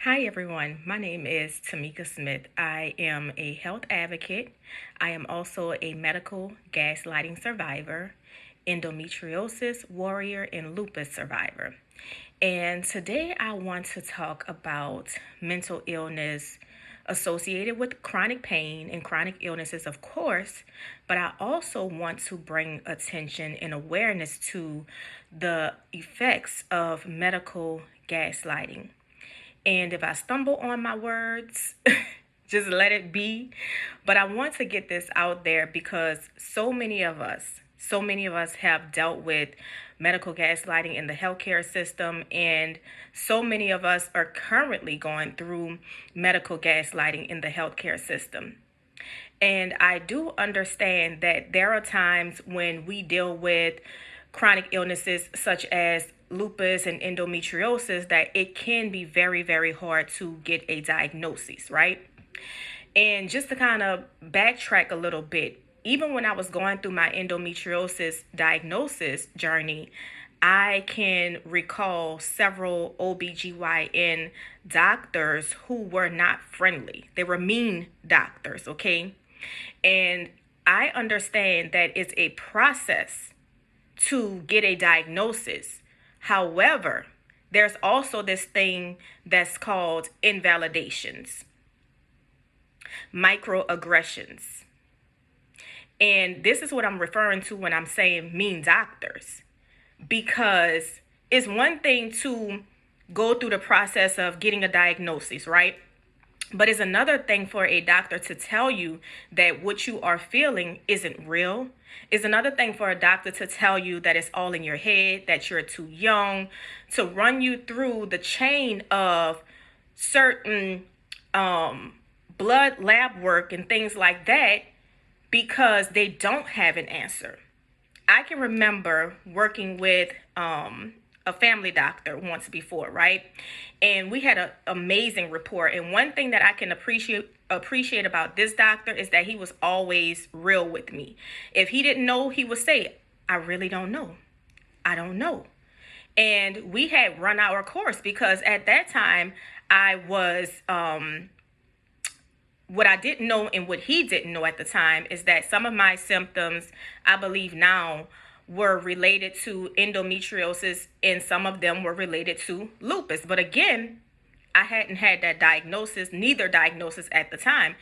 Hi everyone, my name is Tamika Smith. I am a health advocate. I am also a medical gaslighting survivor, endometriosis warrior, and lupus survivor. And today I want to talk about mental illness associated with chronic pain and chronic illnesses, of course, but I also want to bring attention and awareness to the effects of medical gaslighting. And if I stumble on my words, just let it be. But I want to get this out there because so many of us have dealt with medical gaslighting in the healthcare system, and so many of us are currently going through medical gaslighting in the healthcare system. And I do understand that there are times when we deal with chronic illnesses such as lupus and endometriosis that it can be very, very hard to get a diagnosis, right? And just to kind of backtrack a little bit, even when I was going through my endometriosis diagnosis journey, I can recall several OBGYN doctors who were not friendly. They were mean doctors, okay? And I understand that it's a process to get a diagnosis. However, there's also this thing that's called invalidations, microaggressions. And this is what I'm referring to when I'm saying mean doctors, because it's one thing to go through the process of getting a diagnosis, right? But it's another thing for a doctor to tell you that what you are feeling isn't real. It's another thing for a doctor to tell you that it's all in your head, that you're too young, to run you through the chain of certain blood lab work and things like that because they don't have an answer. I can remember working with a family doctor once before, right? And we had an amazing rapport. And one thing that I can appreciate about this doctor is that he was always real with me. If he didn't know, he would say, I really don't know. I don't know. And we had run our course because at that time I was what I didn't know and what he didn't know at the time is that some of my symptoms, I believe now, were related to endometriosis and some of them were related to lupus. But again, I hadn't had that diagnosis, neither diagnosis at the time.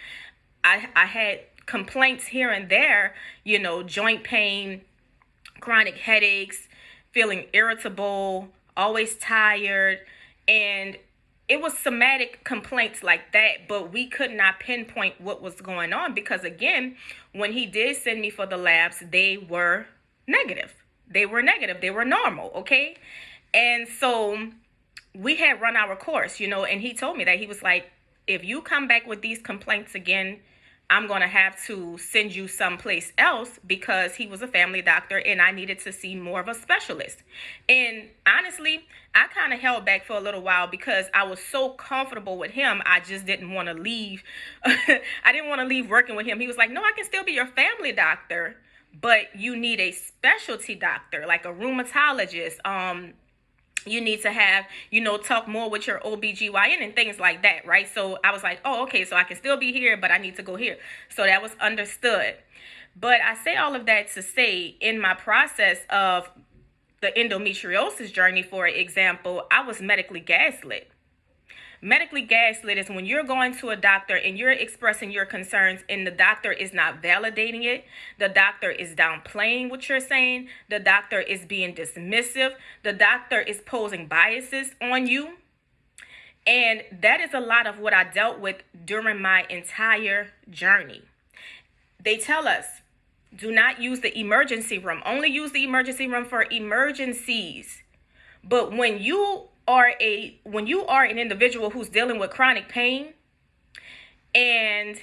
I had complaints here and there, joint pain, chronic headaches, feeling irritable, always tired, and it was somatic complaints like that, but we could not pinpoint what was going on because, again, when he did send me for the labs, they were negative. They were negative. They were normal, okay? And so we had run our course, and he told me that he was like, if you come back with these complaints again, I'm going to have to send you someplace else because he was a family doctor and I needed to see more of a specialist. And honestly, I kind of held back for a little while because I was so comfortable with him. I just didn't want to leave. I didn't want to leave working with him. He was like, no, I can still be your family doctor, but you need a specialty doctor, like a rheumatologist. You need to have, talk more with your OBGYN and things like that, right? So I was like, oh, okay, so I can still be here, but I need to go here. So that was understood. But I say all of that to say in my process of the endometriosis journey, for example, I was medically gaslit. Medically gaslit is when you're going to a doctor and you're expressing your concerns and the doctor is not validating it. The doctor is downplaying what you're saying. The doctor is being dismissive. The doctor is posing biases on you. And that is a lot of what I dealt with during my entire journey. They tell us, do not use the emergency room. Only use the emergency room for emergencies. But when you are an individual who's dealing with chronic pain and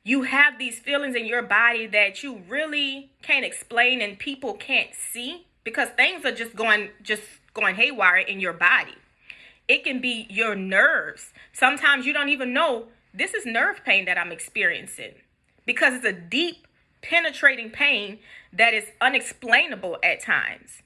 you have these feelings in your body that you really can't explain and people can't see because things are just going haywire in your body. It can be your nerves. Sometimes you don't even know this is nerve pain that I'm experiencing because it's a deep, penetrating pain that is unexplainable at times.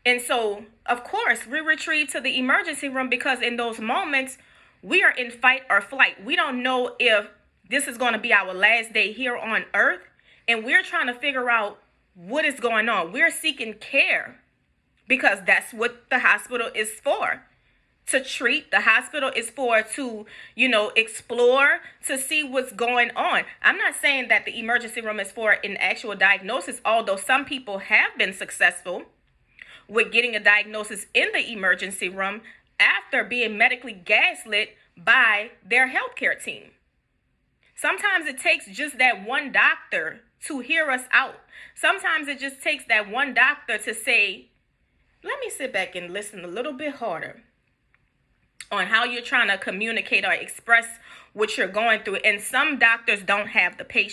And so, of course, we retreat to the emergency room because in those moments, we are in fight or flight. We don't know if this is going to be our last day here on earth, and we're trying to figure out what is going on. We're seeking care because that's what the hospital is for. To treat. The hospital is for to, explore, to see what's going on. I'm not saying that the emergency room is for an actual diagnosis, although some people have been successful with getting a diagnosis in the emergency room after being medically gaslit by their healthcare team. Sometimes it takes just that one doctor to hear us out. Sometimes it just takes that one doctor to say, let me sit back and listen a little bit harder on how you're trying to communicate or express what you're going through. And some doctors don't have the patience.